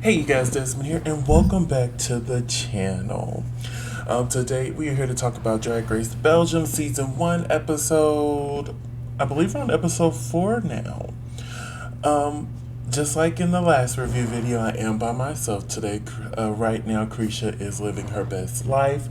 Hey you guys, Desmond here, and welcome back to the channel. Today we are here to talk about Drag Race Belgium Season 1 episode, I believe we're on episode 4 now. Just like in the last review video, I am by myself today. Right now, LaCresha is living her best life.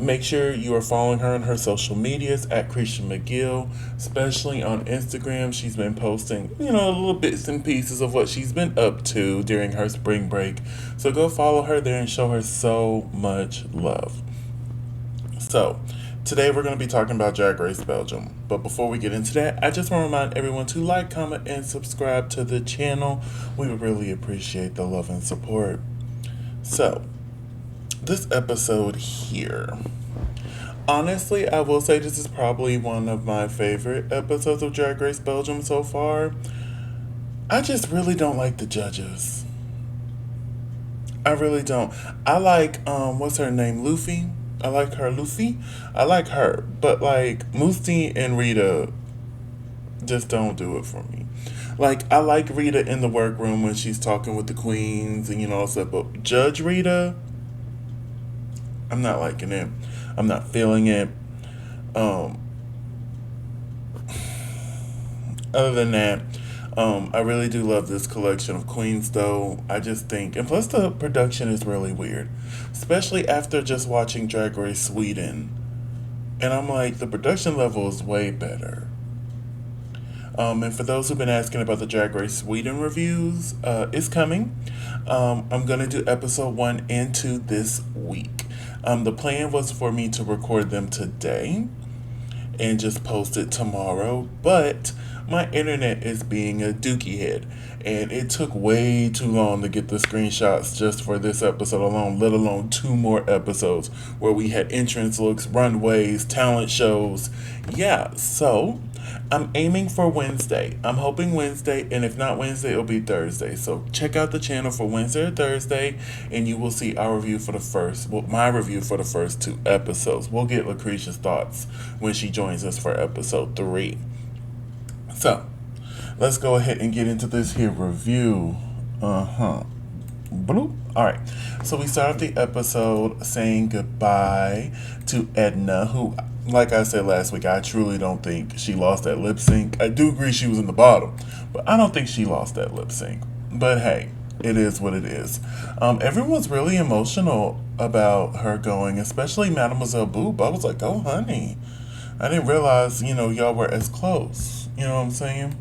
Make sure you are following her on her social medias at LaCresha McGill, especially on Instagram. She's been posting, little bits and pieces of what she's been up to during her spring break. So go follow her there and show her so much love. So, today we're going to be talking about Drag Race Belgium. But before we get into that, I just want to remind everyone to like, comment, and subscribe to the channel. We would really appreciate the love and support. So, this episode here. Honestly, I will say this is probably one of my favorite episodes of Drag Race Belgium so far. I just really don't like the judges. I really don't. I like, what's her name, Luffy? I like her, Luffy. I like her, but like Musti and Rita just don't do it for me. Like I like Rita in the workroom when she's talking with the queens and stuff, but Judge Rita, I'm not liking it. I'm not feeling it. Other than that, I really do love this collection of queens, though. I just think, and plus the production is really weird, especially after just watching Drag Race Sweden. And I'm like, the production level is way better. And for those who've been asking about the Drag Race Sweden reviews, it's coming. I'm going to do episode 1 and 2 this week. The plan was for me to record them today and just post it tomorrow, but my internet is being a dookie head, and it took way too long to get the screenshots just for this episode alone, let alone 2 more episodes where we had entrance looks, runways, talent shows. Yeah, so I'm aiming for Wednesday. I'm hoping Wednesday, and if not Wednesday, it'll be Thursday. So check out the channel for Wednesday or Thursday, and you will see our review for my review for the first 2 episodes. We'll get LaCresha's thoughts when she joins us for episode 3. So, let's go ahead and get into this here review. Bloop. Alright, so we start off the episode saying goodbye to Edna, who, like I said last week, I truly don't think she lost that lip sync. I do agree she was in the bottom, but I don't think she lost that lip sync. But hey, it is what it is. Everyone's really emotional about her going, especially Mademoiselle Boop. I was like, oh honey, I didn't realize, y'all were as close. You know what I'm saying?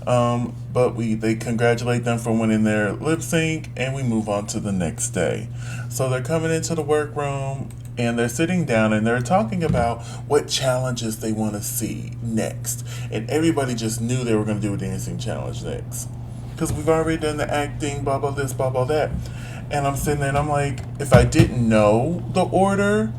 But they congratulate them for winning their lip sync, and we move on to the next day. So they're coming into the workroom, and they're sitting down, and they're talking about what challenges they want to see next. And everybody just knew they were going to do a dancing challenge next, because we've already done the acting, blah, blah this, blah, blah that. And I'm sitting there, and I'm like, if I didn't know the order,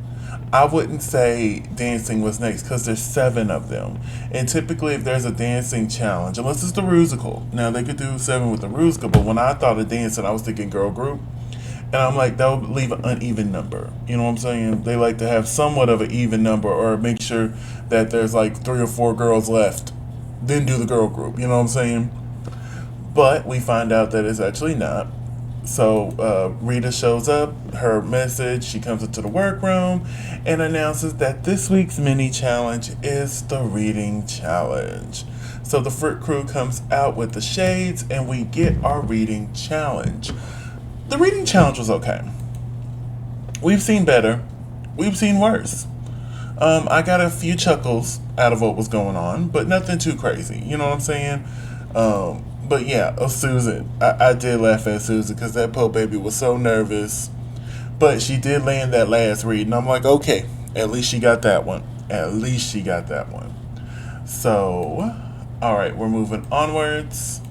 I wouldn't say dancing was next, because there's 7 of them. And typically if there's a dancing challenge, unless it's the Rusical, now they could do 7 with the Rusical, but when I thought of dancing, I was thinking girl group. And I'm like, that would leave an uneven number. You know what I'm saying? They like to have somewhat of an even number, or make sure that there's like 3 or 4 girls left. Then do the girl group. You know what I'm saying? But we find out that it's actually not. So Rita shows up, her message, she comes into the workroom and announces that this week's mini challenge is the reading challenge. So the Fruit Crew comes out with the shades, and we get our reading challenge. The reading challenge was okay. We've seen better. We've seen worse. I got a few chuckles out of what was going on, but nothing too crazy. You know what I'm saying? But yeah, Susan. I did laugh at Susan because that poor baby was so nervous. But she did land that last read, and I'm like, okay, at least she got that one. At least she got that one. So, alright, we're moving onwards.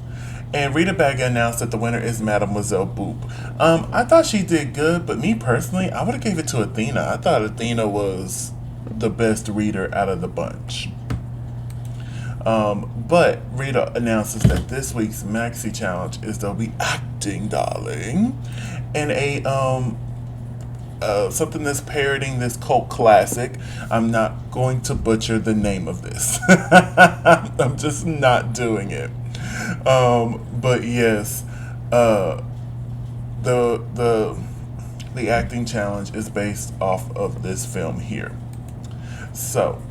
And Rita Baga announced that the winner is Mademoiselle Boop. I thought she did good, but me personally, I would have gave it to Athena. I thought Athena was the best reader out of the bunch. But Rita announces that this week's maxi challenge is they'll be acting, darling, and something that's parroting this cult classic. I'm not going to butcher the name of this. I'm just not doing it. But yes, the acting challenge is based off of this film here. So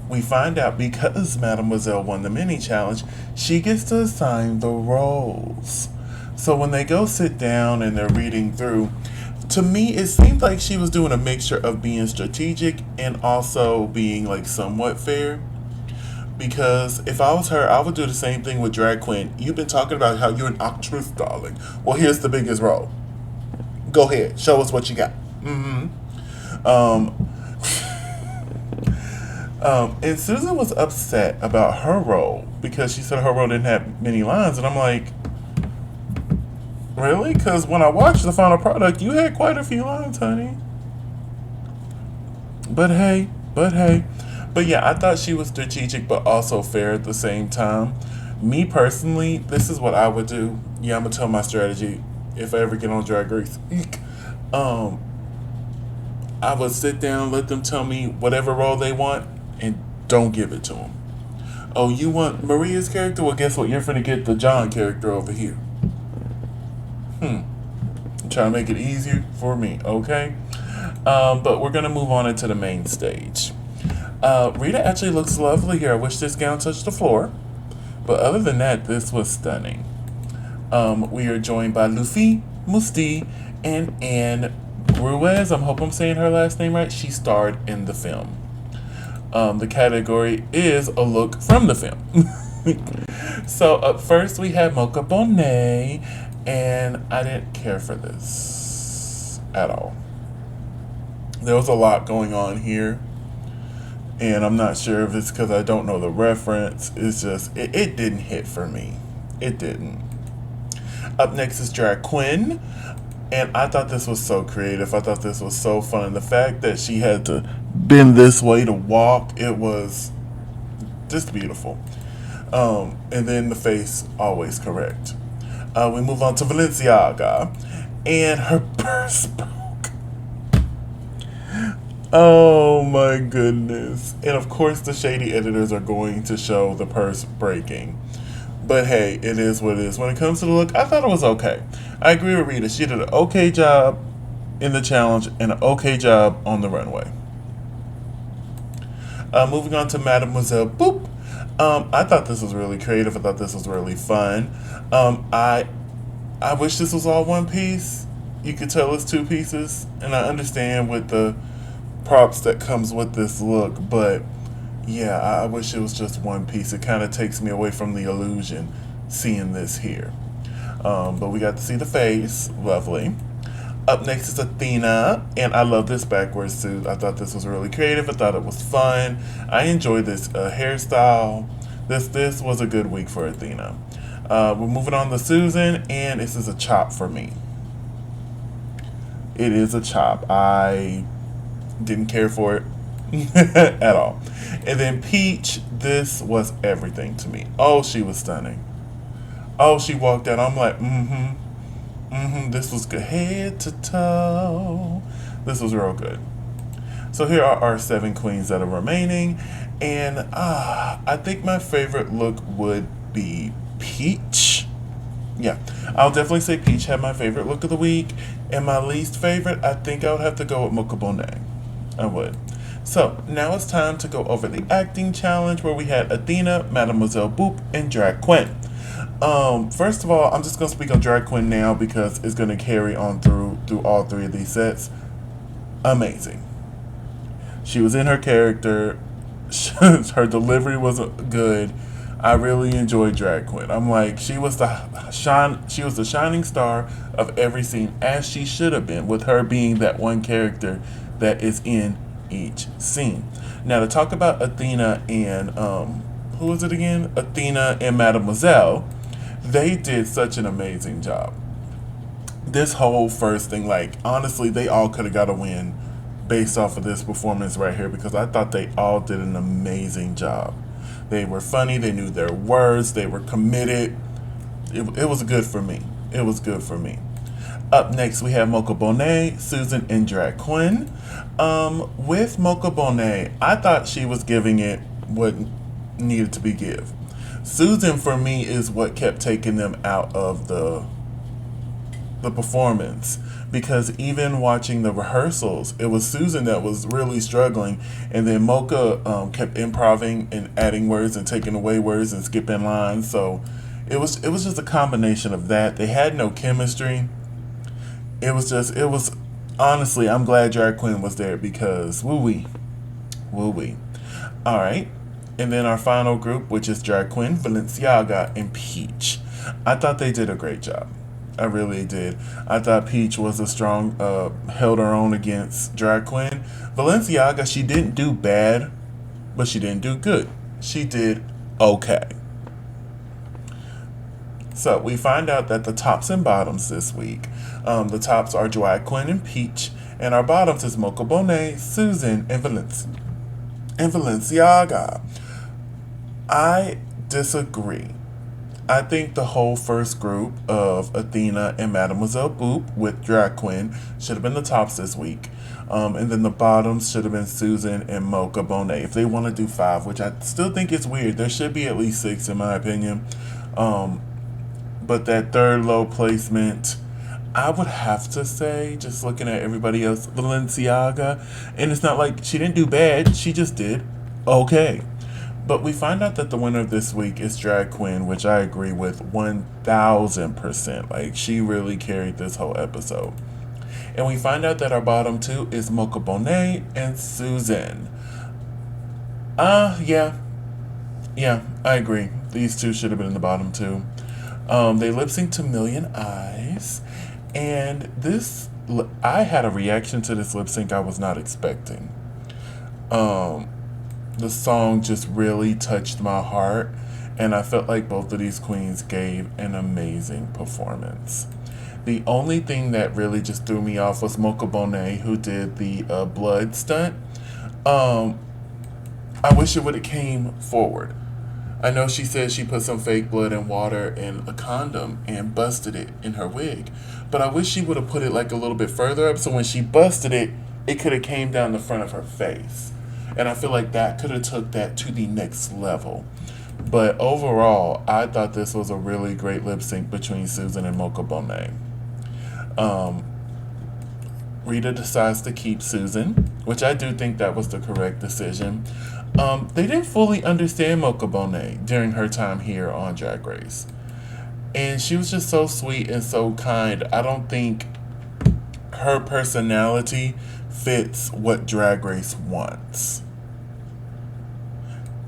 we find out because Mademoiselle won the mini challenge, she gets to assign the roles. So when they go sit down and they're reading through, to me it seemed like she was doing a mixture of being strategic and also being like somewhat fair. Because if I was her, I would do the same thing with drag queen. You've been talking about how you're an actress, darling. Well, here's the biggest role. Go ahead, show us what you got. Um, and Susan was upset about her role because she said her role didn't have many lines, and I'm like, really? Because when I watched the final product, you had quite a few lines, honey. But hey. But yeah, I thought she was strategic but also fair at the same time. Me personally, this is what I would do. Yeah, I'm gonna tell my strategy if I ever get on Drag Race. I would sit down, let them tell me whatever role they want, and don't give it to them. Oh, you want Maria's character? Well, guess what? You're finna get the John character over here. I'm trying to make it easier for me, okay? But we're gonna move on into the main stage. Rita actually looks lovely here. I wish this gown touched the floor. But other than that, this was stunning. We are joined by Luffy Musti and Anne Ruiz. I hope I'm saying her last name right. She starred in the film. The category is a look from the film. So up first we have Mocha Bonet, and I didn't care for this at all. There was a lot going on here. And I'm not sure if it's because I don't know the reference. It's just, it didn't hit for me. It didn't. Up next is Drag Quinn. And I thought this was so creative. I thought this was so fun. And the fact that she had to bend this way to walk, it was just beautiful. And then the face, always correct. We move on to Balenciaga. And her purse broke. Oh my goodness. And of course the shady editors are going to show the purse breaking. But hey, it is what it is. When it comes to the look, I thought it was okay. I agree with Rita. She did an okay job in the challenge and an okay job on the runway. Moving on to Mademoiselle Boop. I thought this was really creative. I thought this was really fun. I wish this was all one piece. You could tell it's two pieces. And I understand with the props that comes with this look, but yeah, I wish it was just one piece. It kind of takes me away from the illusion seeing this here. But we got to see the face. Lovely. Up next is Athena, and I love this backwards suit. I thought this was really creative. I thought it was fun. I enjoyed this hairstyle. This was a good week for Athena. We're moving on to Susan, and this is a chop for me. It is a chop. I didn't care for it at all. And then Peach, this was everything to me. Oh, she was stunning. Oh, she walked out. I'm like, this was good. Head to toe. This was real good. So here are our 7 queens that are remaining. And I think my favorite look would be Peach. Yeah, I'll definitely say Peach had my favorite look of the week. And my least favorite, I think I would have to go with Mocha Bonet. I would. So now it's time to go over the acting challenge where we had Athena, Mademoiselle Boop, and Drag Quinn. First of all, I'm just going to speak on Drag Quinn now because it's going to carry on through all 3 of these sets. Amazing. She was in her character. Her delivery was good. I really enjoyed Drag Quinn. I'm like, she was the shining star of every scene, as she should have been, with her being that one character that is in each scene. Now to talk about Athena and who was it again? Athena and Mademoiselle. They did such an amazing job. This whole first thing, like honestly, they all could have got a win based off of this performance right here because I thought they all did an amazing job. They were funny, they knew their words, they were committed. It was good for me. It was good for me. Up next, we have Mocha Bonet, Susan, and Drag Quinn. With Mocha Bonet, I thought she was giving it what needed to be give. Susan, for me, is what kept taking them out of the the performance, because even watching the rehearsals, it was Susan that was really struggling, and then Mocha kept improving and adding words and taking away words and skipping lines. So it was just a combination of that. They had no chemistry. It was honestly, I'm glad Drag Queen was there because woo wee, woo wee. All right. And then our final group, which is Drag Queen, Balenciaga, and Peach. I thought they did a great job. I really did. I thought Peach was a strong, held her own against Drag Queen. Balenciaga, she didn't do bad, but she didn't do good. She did okay. So we find out that the tops and bottoms this week, the tops are Drag Queen and Peach, and our bottoms is Mocha Bonet, Susan, and Balenciaga. I disagree. I think the whole first group of Athena and Mademoiselle Boop with Drag Queen should have been the tops this week. And then the bottoms should have been Susan and Mocha Bonet. If they want to do 5, which I still think is weird, there should be at least 6 in my opinion. But that third low placement, I would have to say, just looking at everybody else, Balenciaga. And it's not like she didn't do bad, she just did okay. But we find out that the winner of this week is Drag Queen, which I agree with 1000%. Like, she really carried this whole episode. And we find out that our bottom 2 is Mocha Bonet and Susan. Yeah, I agree. These 2 should have been in the bottom 2. They lip synced to Million Eyes. And I had a reaction to this lip sync I was not expecting. The song just really touched my heart, and I felt like both of these queens gave an amazing performance. The only thing that really just threw me off was Mocha Bonet, who did the blood stunt. I wish it would have came forward. I know she said she put some fake blood and water in a condom and busted it in her wig, but I wish she would have put it like a little bit further up, so when she busted it, it could have came down the front of her face. And I feel like that could have took that to the next level. But overall, I thought this was a really great lip sync between Susan and Mocha Bonet. Rita decides to keep Susan, which I do think that was the correct decision. They didn't fully understand Mocha Bonet during her time here on Drag Race. And she was just so sweet and so kind. I don't think her personality fits what Drag Race wants.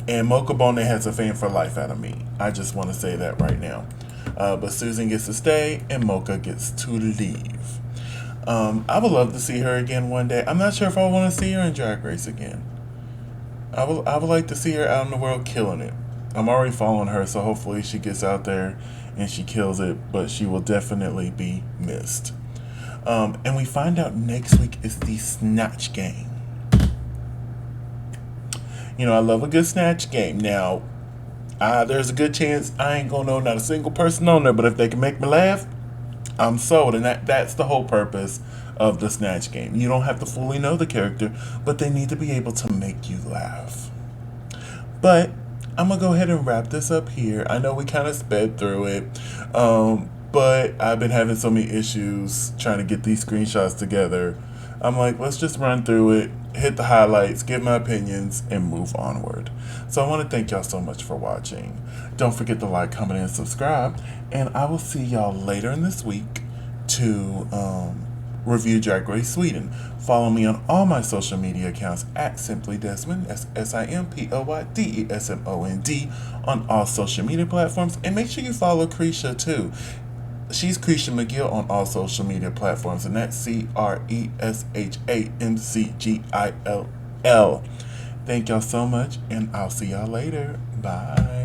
And Mocha Bonet has a fan for life out of me. I just want to say that right now. But Susan gets to stay and Mocha gets to leave. I would love to see her again one day. I'm not sure if I want to see her in Drag Race again. I would like to see her out in the world killing it. I'm already following her, so hopefully she gets out there and she kills it, but she will definitely be missed. And we find out next week is the Snatch Game. You know, I love a good Snatch Game. Now, there's a good chance I ain't gonna know not a single person on there, but if they can make me laugh, I'm sold. And that's the whole purpose of the Snatch Game. You don't have to fully know the character, but they need to be able to make you laugh. But I'm gonna go ahead and wrap this up here. I know we kind of sped through it, but I've been having so many issues trying to get these screenshots together. I'm like, let's just run through it, hit the highlights, give my opinions, and move onward. So I want to thank y'all so much for watching. Don't forget to like, comment, and subscribe. And I will see y'all later in this week to review Drag Race Sweden. Follow me on all my social media accounts at Simply Desmond, that's SimplyDesmond, on all social media platforms. And make sure you follow LaCresha too. She's Cresha McGill on all social media platforms, and that's CRESHAMCGILL. Thank y'all so much, and I'll see y'all later. Bye.